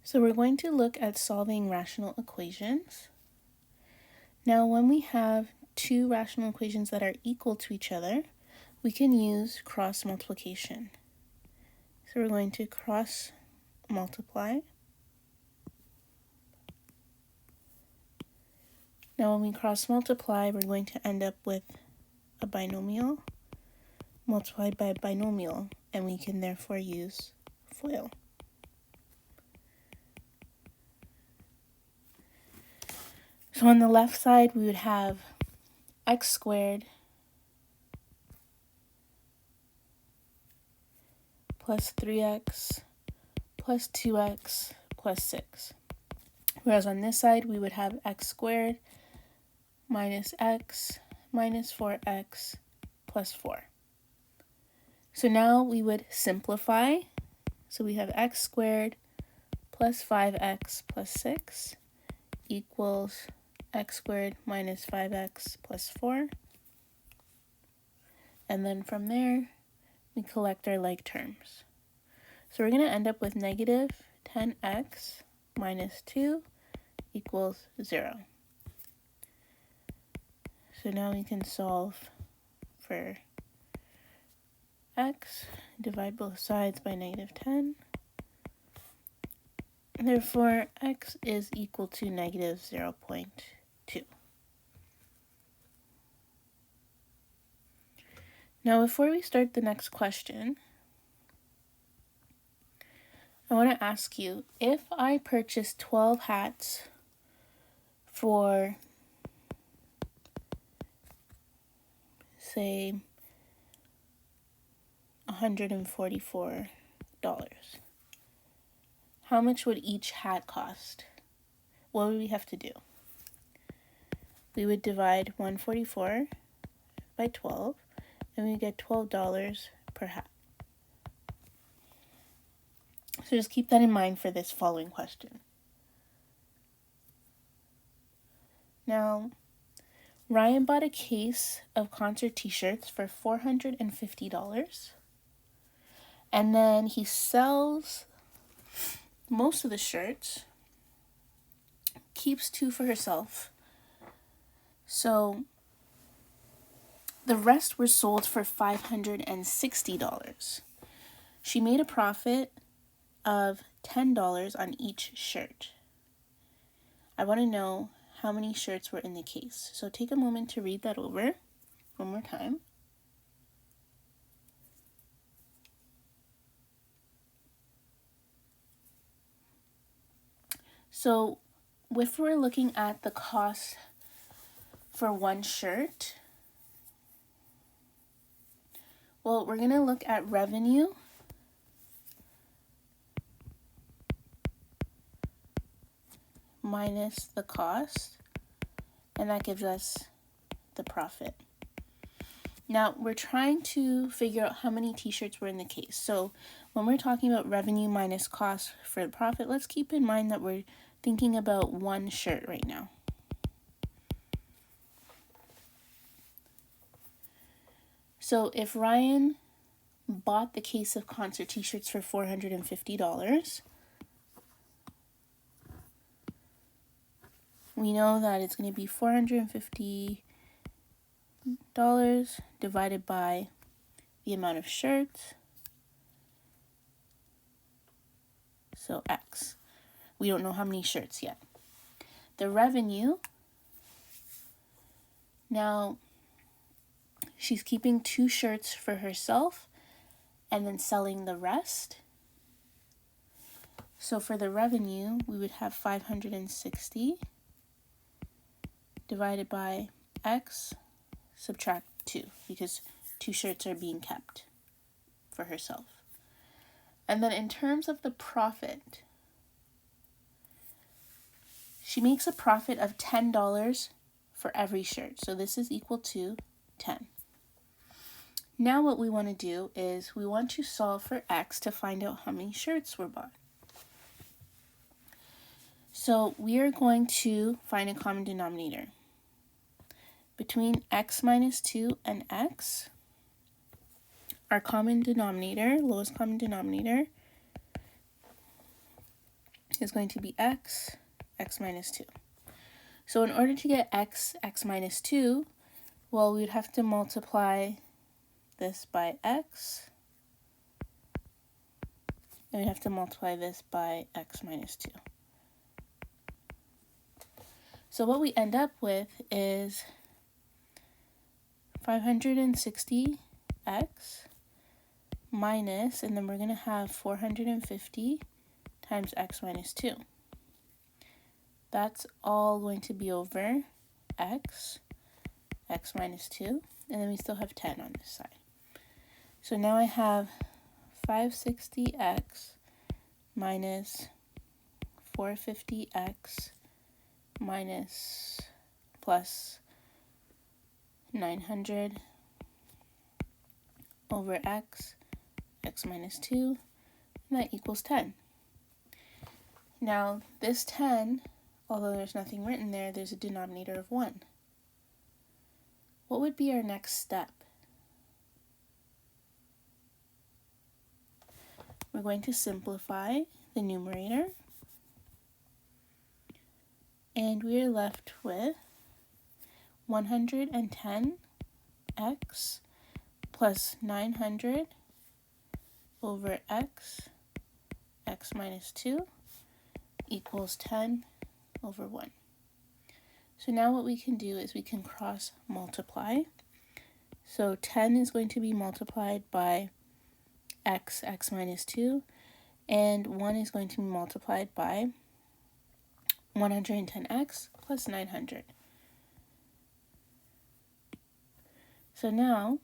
So we're going to look at solving rational equations. Now, when we have two rational equations that are equal to each other, we can use cross multiplication. So we're going to cross multiply. Now, when we cross multiply, we're going to end up with a binomial multiplied by a binomial, and we can therefore use FOIL. So on the left side, we would have x squared plus 3x plus 2x plus 6. Whereas on this side, we would have x squared minus x minus 4x plus 4. So now we would simplify. So we have x squared plus 5x plus 6 equals x squared minus 5x plus 4. And then from there, we collect our like terms. So we're going to end up with negative 10x minus 2 equals 0. So now we can solve for x, divide both sides by negative 10. Therefore, x is equal to negative 0.2. Now, before we start the next question, I want to ask you, if I purchase 12 hats for, say, $144, how much would each hat cost? What would we have to do? We would divide 144 by 12, and we get $12 per hat. So just keep that in mind for this following question. Now, Ryan bought a case of concert t-shirts for $450, and then he sells most of the shirts, keeps 2 for herself. So the rest were sold for $560. She made a profit of $10 on each shirt. I want to know how many shirts were in the case. So take a moment to read that over one more time. So if we're looking at the cost for one shirt, well, we're going to look at revenue minus the cost, and that gives us the profit. Now, we're trying to figure out how many t-shirts were in the case. So when we're talking about revenue minus cost for the profit, let's keep in mind that we're thinking about one shirt right now. So if Ryan bought the case of concert t-shirts for $450, we know that it's going to be $450 divided by the amount of shirts, so X. We don't know how many shirts yet. The revenue, now she's keeping 2 shirts for herself and then selling the rest. So for the revenue, we would have 560 divided by X, subtract 2, because 2 shirts are being kept for herself. And then in terms of the profit, she makes a profit of $10 for every shirt. So this is equal to 10. Now what we want to do is we want to solve for X to find out how many shirts were bought. So we are going to find a common denominator. Between X minus 2 and X, our common denominator, lowest common denominator, is going to be x minus 2. So in order to get x minus 2, well, we'd have to multiply this by x, and we'd have to multiply this by x minus 2. So what we end up with is 560x minus, and then we're going to have 450 times x minus 2. That's all going to be over x minus 2, and then we still have 10 on this side. So now I have 560x minus 450x minus plus 900 over x minus 2, and that equals 10. Now this 10, although there's nothing written there, there's a denominator of 1. What would be our next step? We're going to simplify the numerator, and we are left with 110x plus 900 over x minus 2 equals 10 over 1. So now what we can do is we can cross multiply. So 10 is going to be multiplied by x minus 2, and 1 is going to be multiplied by 110x plus 900. So now,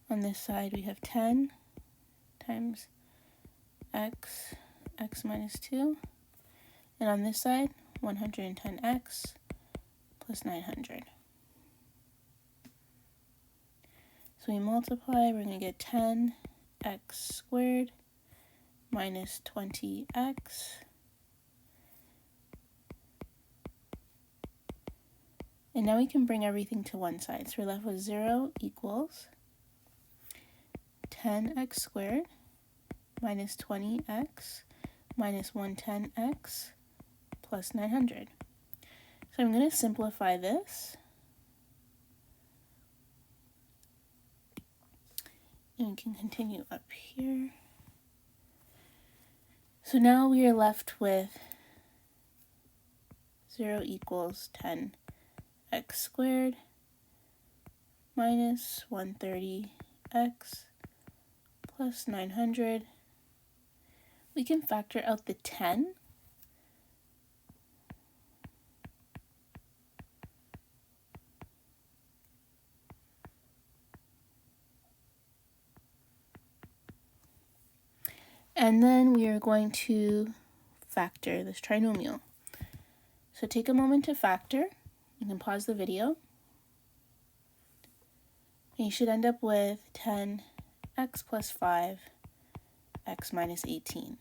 on this side we have 10 times x minus 2, and on this side 110x plus 900. So we multiply, we're going to get 10x squared minus 20x. And now we can bring everything to one side. So we're left with 0 equals 10x squared minus 20x minus 110x plus 900. So I'm going to simplify this. And we can continue up here. So now we are left with 0 equals 10x squared minus 130x plus 900. We can factor out the 10. And then we are going to factor this trinomial. So take a moment to factor. You can pause the video. And you should end up with 10x plus 5, x minus 18.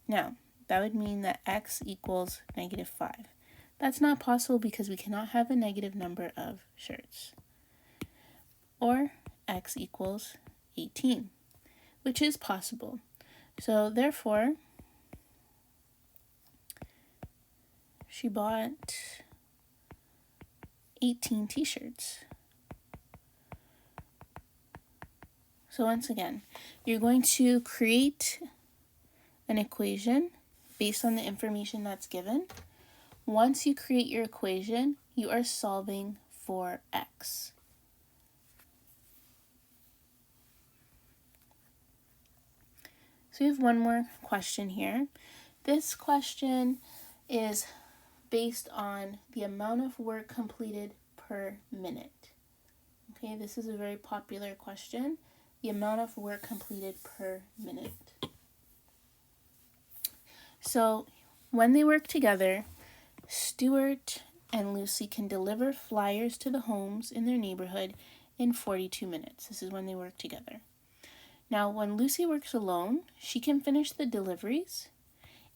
Now, that would mean that x equals negative 5. That's not possible because we cannot have a negative number of shirts. Or x equals 18. Which is possible. So therefore, she bought 18 t-shirts. So once again, you're going to create an equation based on the information that's given. Once you create your equation, you are solving for x. So we have one more question here. This question is based on the amount of work completed per minute. Okay, this is a very popular question. The amount of work completed per minute. So when they work together, Stuart and Lucy can deliver flyers to the homes in their neighborhood in 42 minutes. This is when they work together. Now, when Lucy works alone, she can finish the deliveries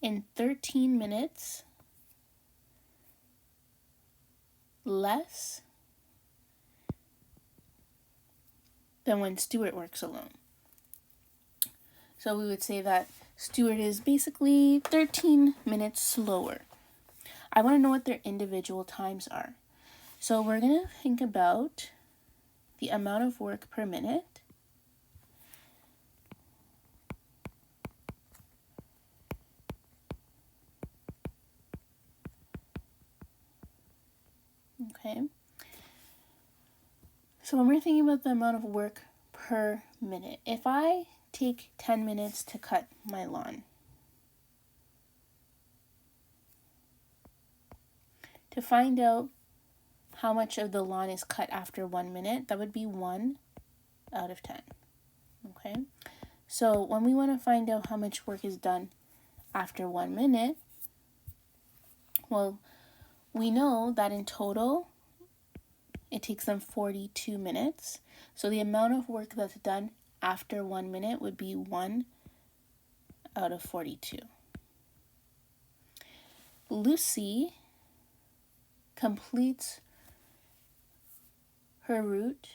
in 13 minutes less than when Stuart works alone. So we would say that Stuart is basically 13 minutes slower. I want to know what their individual times are. So we're going to think about the amount of work per minute. Okay. So when we're thinking about the amount of work per minute, if I take 10 minutes to cut my lawn, to find out how much of the lawn is cut after 1 minute, that would be 1 out of 10. Okay, so when we want to find out how much work is done after 1 minute, well, we know that in total it takes them 42 minutes. So the amount of work that's done after 1 minute would be 1 out of 42. Lucy completes her route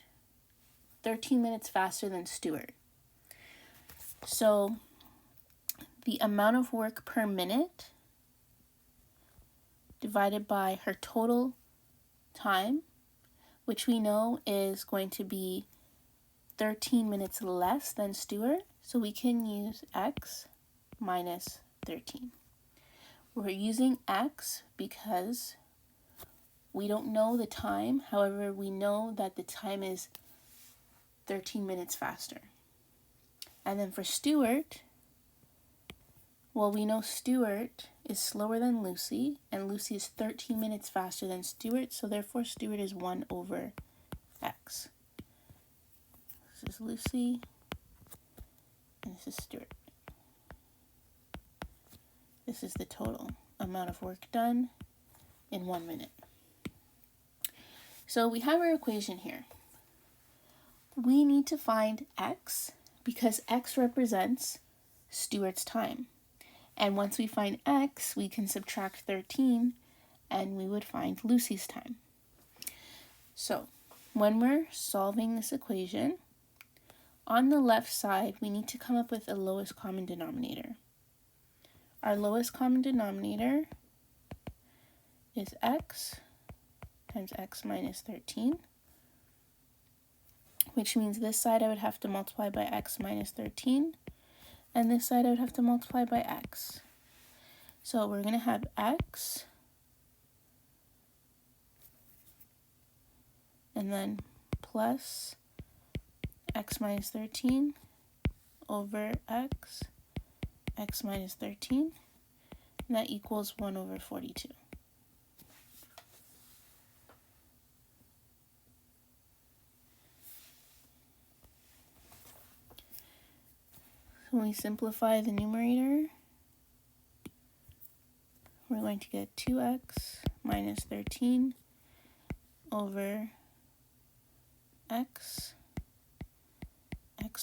13 minutes faster than Stuart. So the amount of work per minute divided by her total time, which we know is going to be 13 minutes less than Stuart, so we can use x minus 13. We're using x because we don't know the time, however, we know that the time is 13 minutes faster. And then for Stuart, well, we know Stuart is slower than Lucy, and Lucy is 13 minutes faster than Stuart, so therefore Stuart is 1 over x. This is Lucy, and this is Stuart. This is the total amount of work done in 1 minute. So we have our equation here. We need to find x because x represents Stuart's time. And once we find x, we can subtract 13 and we would find Lucy's time. So when we're solving this equation, on the left side, we need to come up with a lowest common denominator. Our lowest common denominator is x times x minus 13, which means this side I would have to multiply by x minus 13, and this side I would have to multiply by x. So we're going to have x, and then plus x minus 13 over x minus 13, and that equals 1 over 42. So when we simplify the numerator, we're going to get 2x minus 13 over x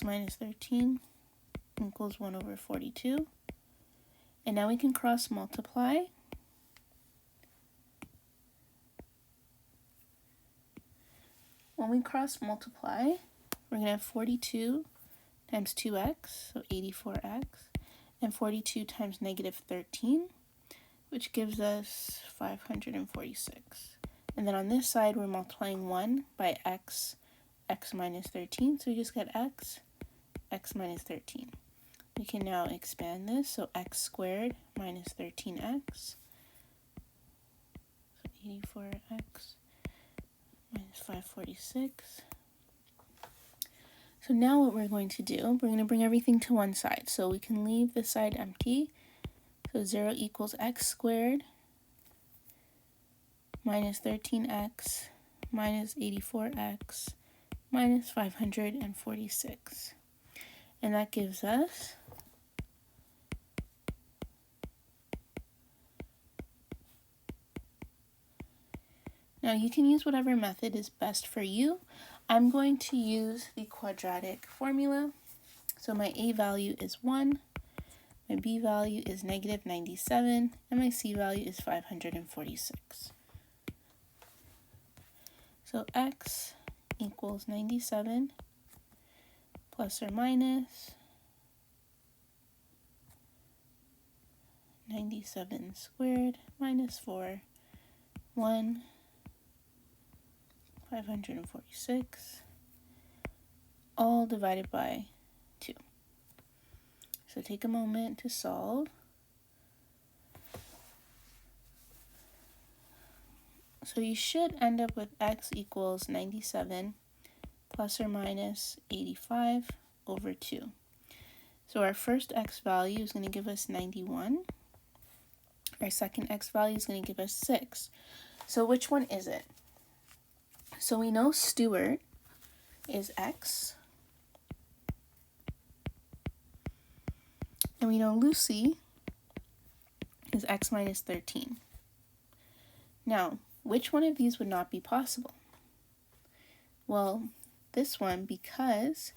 minus 13 equals 1 over 42. And now we can cross multiply. When we cross multiply, we're going to have 42 times 2x, so 84x, and 42 times negative 13, which gives us 546. And then on this side, we're multiplying 1 by x minus 13, so we just get x minus 13. We can now expand this, so x squared minus 13x, so 84x minus 546. So now what we're going to do, we're going to bring everything to one side. So we can leave this side empty. So 0 equals x squared minus 13x minus 84x minus 546. And that gives us now you can use whatever method is best for you. I'm going to use the quadratic formula. So my a value is 1, my b value is negative 97, and my c value is 546. So x equals 97 plus or minus 97 squared minus 4, 1, 546, all divided by 2. So take a moment to solve. So you should end up with x equals 97 plus or minus 85 over 2. So our first x value is going to give us 91. Our second x value is going to give us 6. So which one is it? So we know Stuart is x. And we know Lucy is x minus 13. Now, which one of these would not be possible? Well, this one, because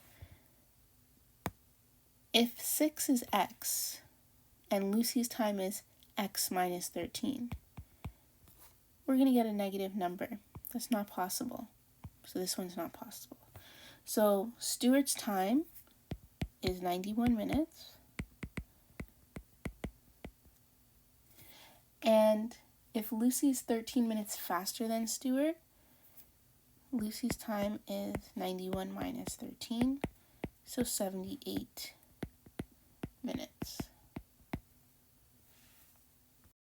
if 6 is x and Lucy's time is x minus 13, we're going to get a negative number. That's not possible. So this one's not possible. So Stuart's time is 91 minutes. And if Lucy is 13 minutes faster than Stuart, Lucy's time is 91 minus 13, so 78 minutes.